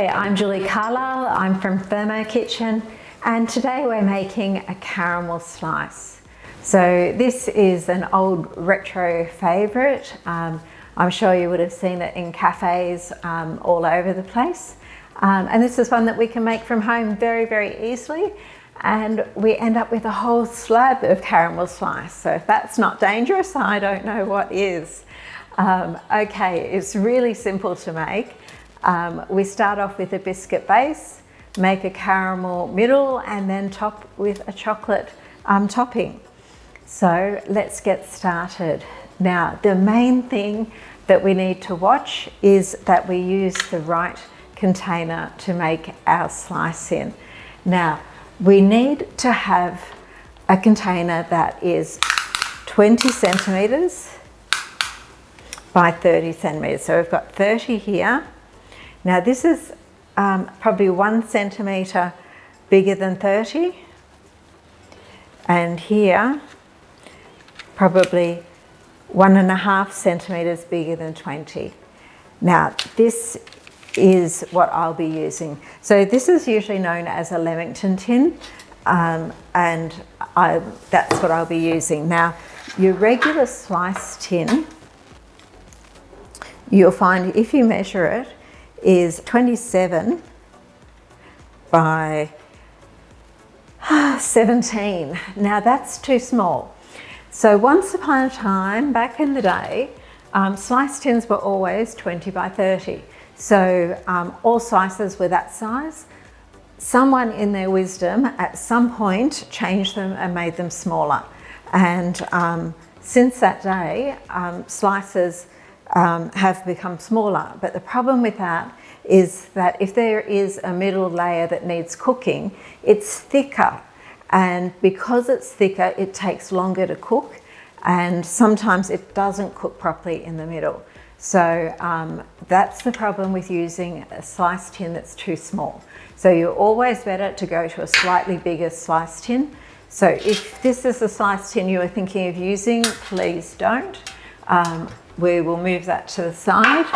Hi, I'm Julie Carlisle. I'm from Thermo Kitchen, and today we're making a caramel slice. So this is an old retro favourite. I'm sure you would have seen it in cafes all over the place. And this is one that we can make from home very, very easily. And we end up with a whole slab of caramel slice. So if that's not dangerous, I don't know what is. Okay, it's really simple to make. We start off with a biscuit base, make a caramel middle, and then top with a chocolate topping. So let's get started. Now, the main thing that we need to watch is that we use the right container to make our slice in. Now, we need to have a container that is 20 centimetres by 30 centimetres. So we've got 30 here. Now this is probably 1 centimetre bigger than 30, and here probably 1.5 centimetres bigger than 20. Now this is what I'll be using. So this is usually known as a Leamington tin, and that's what I'll be using. Now your regular slice tin, you'll find if you measure it, is 27 by 17. Now that's too small. So once upon a time, back in the day, slice tins were always 20 by 30. So all slices were that size. Someone in their wisdom at some point changed them and made them smaller. And since that day, slices have become smaller, but the problem with that is that if there is a middle layer that needs cooking, it's thicker, and because it's thicker it takes longer to cook, and sometimes it doesn't cook properly in the middle. So that's the problem with using a slice tin that's too small. So you're always better to go to a slightly bigger slice tin. So if this is the slice tin you are thinking of using, please don't. We will move that to the side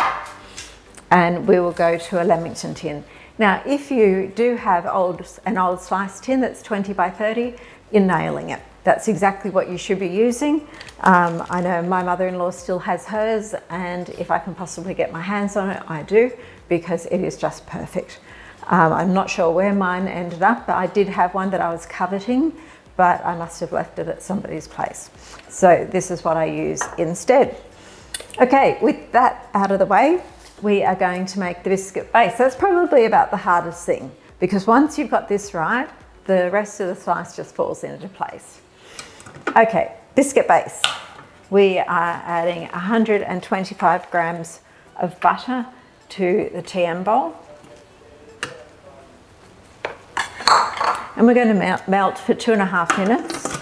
and we will go to a Leamington tin. Now, if you do have an old slice tin that's 20 by 30, you're nailing it. That's exactly what you should be using. I know my mother-in-law still has hers, and if I can possibly get my hands on it, I do, because it is just perfect. I'm not sure where mine ended up, but I did have one that I was coveting, but I must have left it at somebody's place. So this is what I use instead. Okay, with that out of the way, we are going to make the biscuit base. That's probably about the hardest thing, because once you've got this right, the rest of the slice just falls into place. Okay, biscuit base. We are adding 125 grams of butter to the TM bowl. And we're going to melt for 2.5 minutes.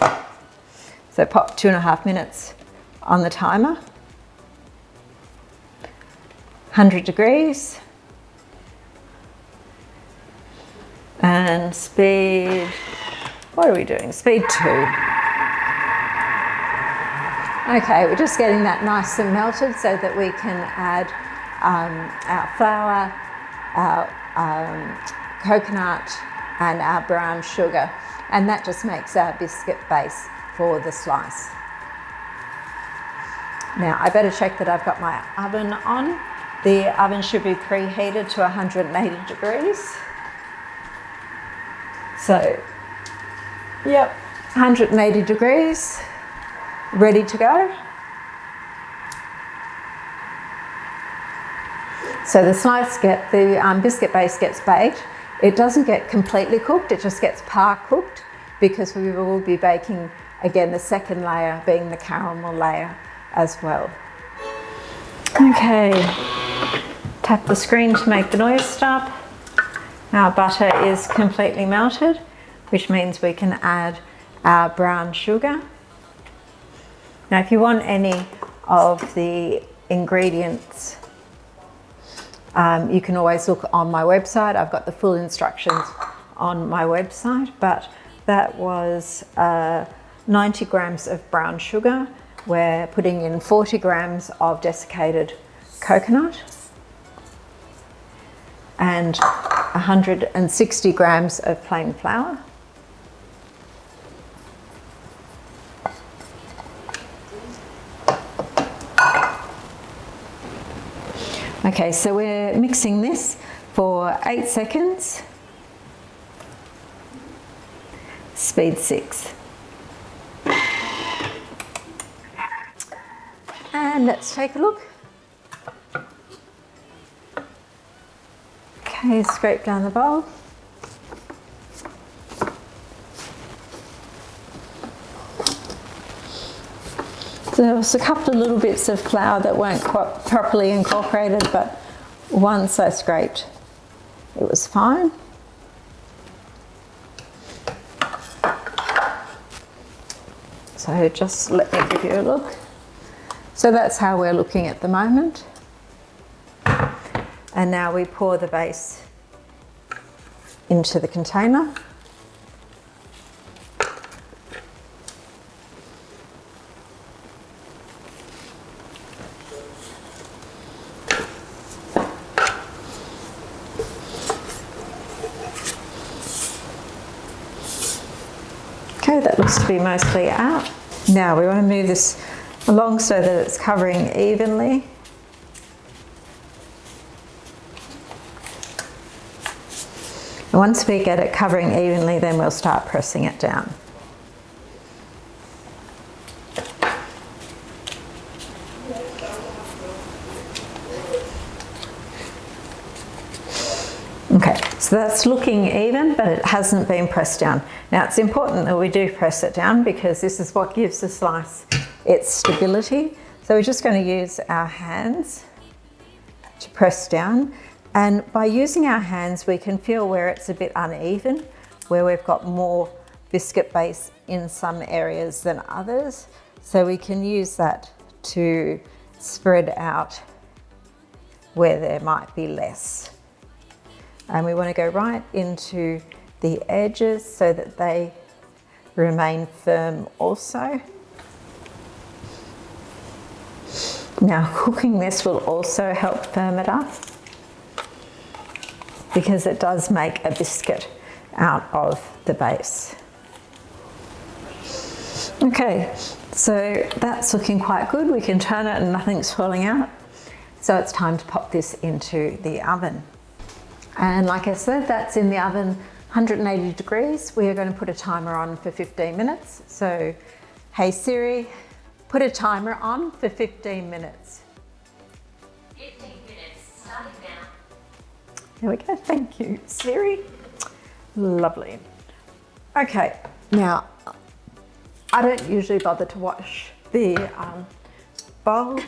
So pop 2.5 minutes on the timer. 100 degrees. And speed, what are we doing? Speed 2. Okay, we're just getting that nice and melted so that we can add our flour, our coconut, and our brown sugar. And that just makes our biscuit base for the slice. Now, I better check that I've got my oven on. The oven should be preheated to 180 degrees. So, yep, 180 degrees, ready to go. So the biscuit base gets baked. It doesn't get completely cooked, it just gets par cooked, because we will be baking, again, the second layer being the caramel layer as well. Okay, tap the screen to make the noise stop. Our butter is completely melted, which means we can add our brown sugar. Now, if you want any of the ingredients, you can always look on my website. I've got the full instructions on my website, but that was 90 grams of brown sugar. We're putting in 40 grams of desiccated coconut. and 160 grams of plain flour. Okay, so we're mixing this for 8 seconds, speed 6. And let's take a look. Okay, scrape down the bowl. So there was a couple of little bits of flour that weren't quite properly incorporated, but once I scraped, it was fine. So just let me give you a look. So that's how we're looking at the moment. And now we pour the base into the container. Okay, that looks to be mostly out. Now we want to move this along so that it's covering evenly. And once we get it covering evenly, then we'll start pressing it down. Okay, so that's looking even, but it hasn't been pressed down. Now it's important that we do press it down because this is what gives the slice its stability. So we're just going to use our hands to press down. And by using our hands, we can feel where it's a bit uneven, where we've got more biscuit base in some areas than others. So we can use that to spread out where there might be less. And we want to go right into the edges so that they remain firm also. Now cooking this will also help firm it up, because it does make a biscuit out of the base. Okay, so that's looking quite good. We can turn it and nothing's falling out. So it's time to pop this into the oven. And like I said, that's in the oven, 180 degrees. We are going to put a timer on for 15 minutes. So, hey Siri, put a timer on for 15 minutes. 15 minutes, starting now. There we go, thank you, Siri. Lovely. Okay, now, I don't usually bother to wash the bowl.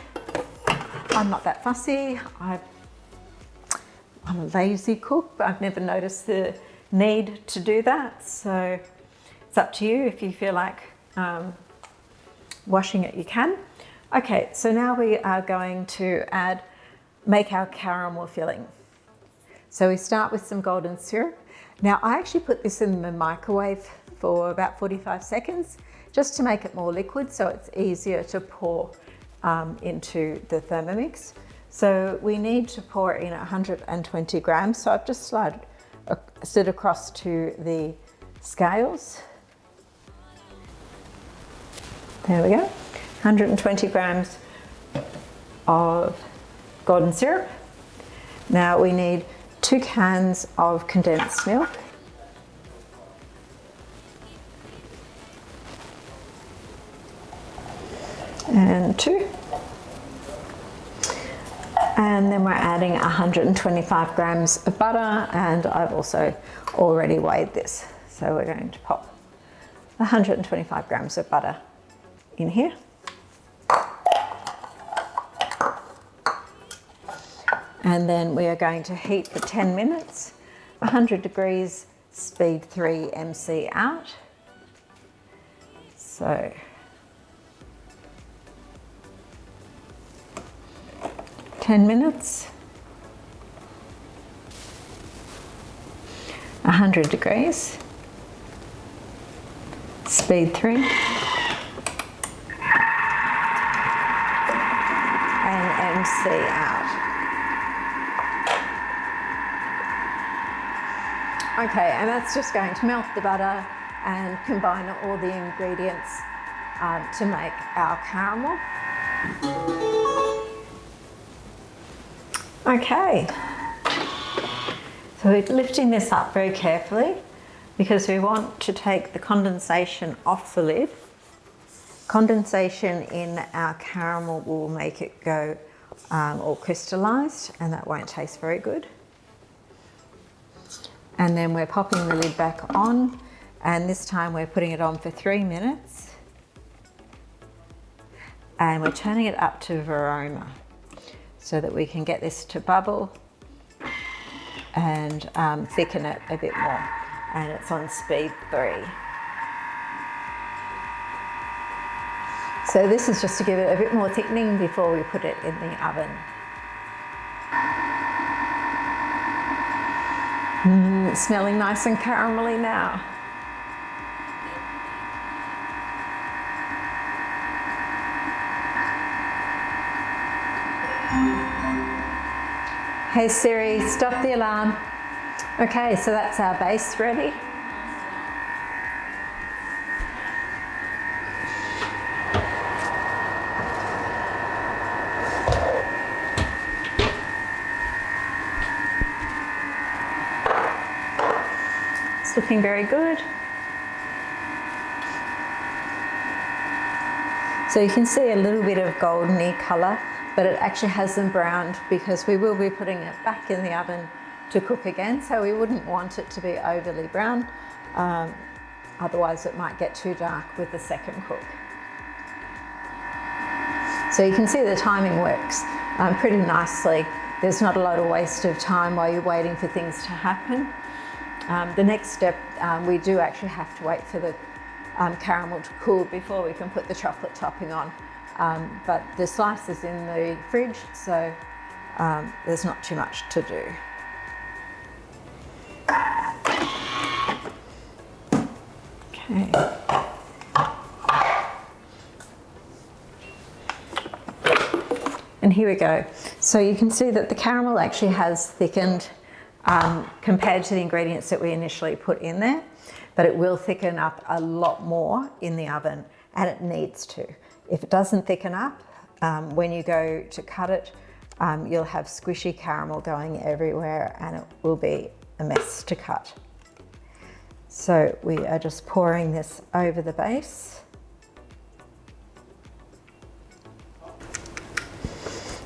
I'm not that fussy. I'm a lazy cook, but I've never noticed the need to do that. So it's up to you. If you feel like washing it, you can. Okay, so now we are going to make our caramel filling. So we start with some golden syrup. Now I actually put this in the microwave for about 45 seconds, just to make it more liquid so it's easier to pour into the Thermomix. So we need to pour in 120 grams. So I've just slid across to the scales. There we go. 120 grams of golden syrup. Now we need 2 cans of condensed milk. And 2. And then we're adding 125 grams of butter, and I've also already weighed this. So we're going to pop 125 grams of butter in here. And then we are going to heat for 10 minutes, 100 degrees, speed 3, MC out. So 10 minutes, 100 degrees, speed 3, and MC out. Okay, and that's just going to melt the butter and combine all the ingredients to make our caramel. Okay, so we're lifting this up very carefully because we want to take the condensation off the lid. Condensation in our caramel will make it go all crystallized, and that won't taste very good. And then we're popping the lid back on, and this time we're putting it on for 3 minutes. And we're turning it up to Verona so that we can get this to bubble and thicken it a bit more. And it's on speed 3. So this is just to give it a bit more thickening before we put it in the oven. Smelling nice and caramelly now. Hey Siri, stop the alarm. Okay, so that's our base ready. It's looking very good. So you can see a little bit of goldeny colour, but it actually hasn't browned because we will be putting it back in the oven to cook again, so we wouldn't want it to be overly brown, otherwise it might get too dark with the second cook. So you can see the timing works pretty nicely. There's not a lot of waste of time while you're waiting for things to happen. The next step, we do actually have to wait for the caramel to cool before we can put the chocolate topping on. But the slice is in the fridge, so there's not too much to do. Okay. And here we go. So you can see that the caramel actually has thickened compared to the ingredients that we initially put in there, but it will thicken up a lot more in the oven, and it needs to. If it doesn't thicken up, when you go to cut it, you'll have squishy caramel going everywhere and it will be a mess to cut. So we are just pouring this over the base.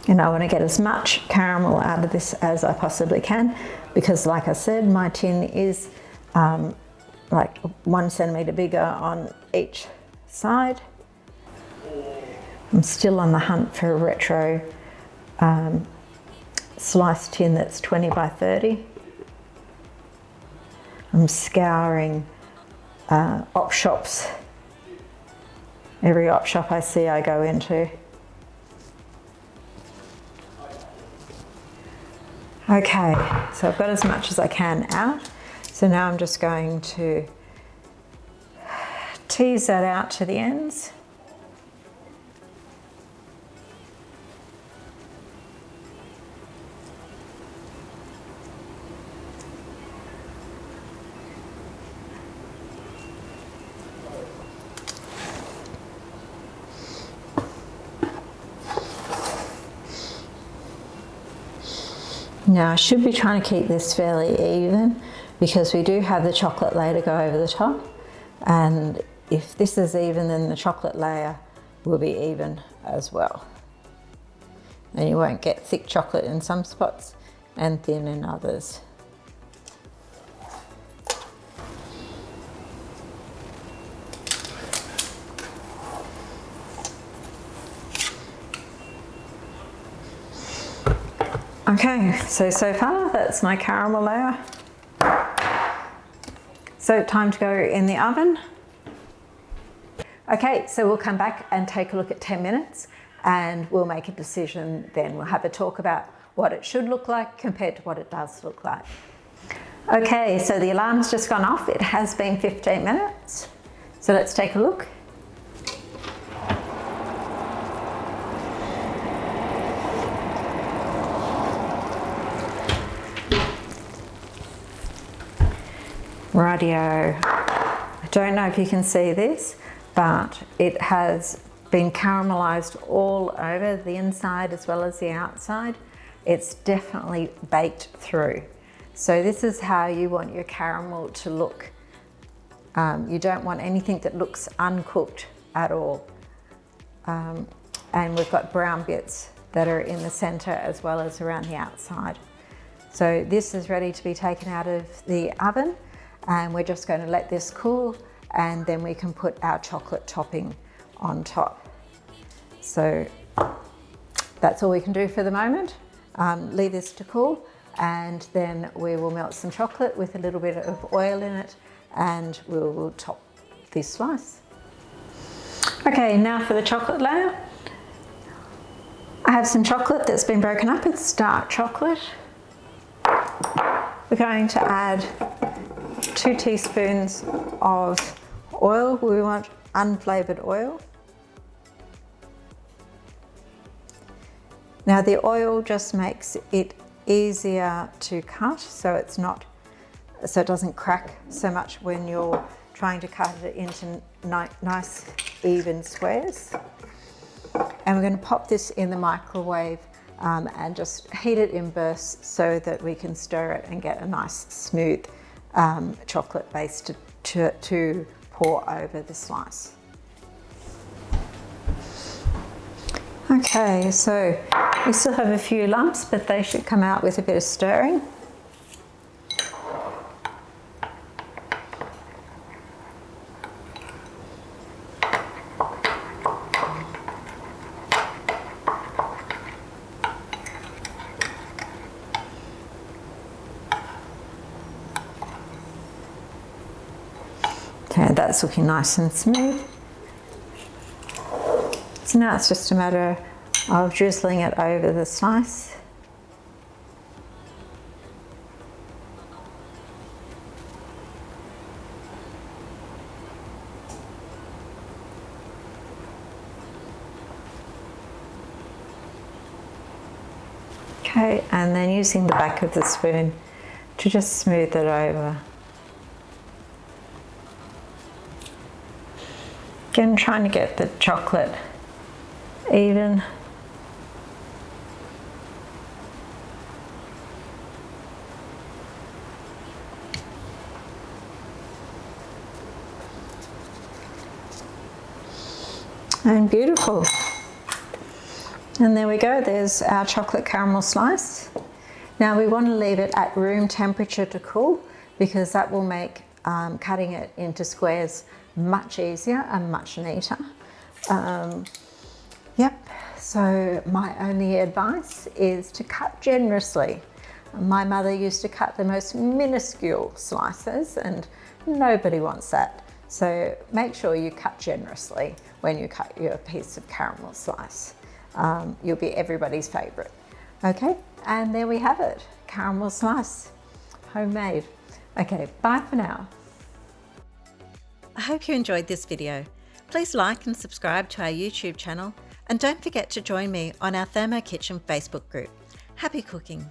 And I want to get as much caramel out of this as I possibly can because, like I said, my tin is like 1 centimetre bigger on each side. I'm still on the hunt for a retro sliced tin that's 20 by 30. I'm scouring op shops. Every op shop I see I go into. Okay, so I've got as much as I can out. So now I'm just going to tease that out to the ends. Now I should be trying to keep this fairly even because we do have the chocolate layer to go over the top, and if this is even then the chocolate layer will be even as well. And you won't get thick chocolate in some spots and thin in others. Okay, so far that's my caramel layer. So time to go in the oven. Okay, so we'll come back and take a look at 10 minutes and we'll make a decision then. We'll have a talk about what it should look like compared to what it does look like. Okay, so the alarm's just gone off. It has been 15 minutes. So let's take a look. Radio. I don't know if you can see this, but it has been caramelized all over the inside as well as the outside. It's definitely baked through. So this is how you want your caramel to look. You don't want anything that looks uncooked at all. And we've got brown bits that are in the center as well as around the outside. So this is ready to be taken out of the oven, and we're just going to let this cool, and then we can put our chocolate topping on top. So that's all we can do for the moment. Leave this to cool, and then we will melt some chocolate with a little bit of oil in it, and we will top this slice. Okay, now for the chocolate layer. I have some chocolate that's been broken up. It's dark chocolate. We're going to add 2 teaspoons of oil. We want unflavoured oil. Now the oil just makes it easier to cut, so it doesn't crack so much when you're trying to cut it into nice even squares. And we're going to pop this in the microwave and just heat it in bursts so that we can stir it and get a nice smooth chocolate base to pour over the slice. Okay, so we still have a few lumps, but they should come out with a bit of stirring. Okay, that's looking nice and smooth. So now it's just a matter of drizzling it over the slice. Okay, and then using the back of the spoon to just smooth it over. Again, trying to get the chocolate even. And beautiful. And there we go, there's our chocolate caramel slice. Now we want to leave it at room temperature to cool, because that will make cutting it into squares much easier and much neater. Yep, so my only advice is to cut generously. My mother used to cut the most minuscule slices, and nobody wants that. So make sure you cut generously when you cut your piece of caramel slice. You'll be everybody's favourite. Okay, and there we have it, caramel slice, homemade. Okay, bye for now. I hope you enjoyed this video. Please like and subscribe to our YouTube channel, and don't forget to join me on our Thermo Kitchen Facebook group. Happy cooking!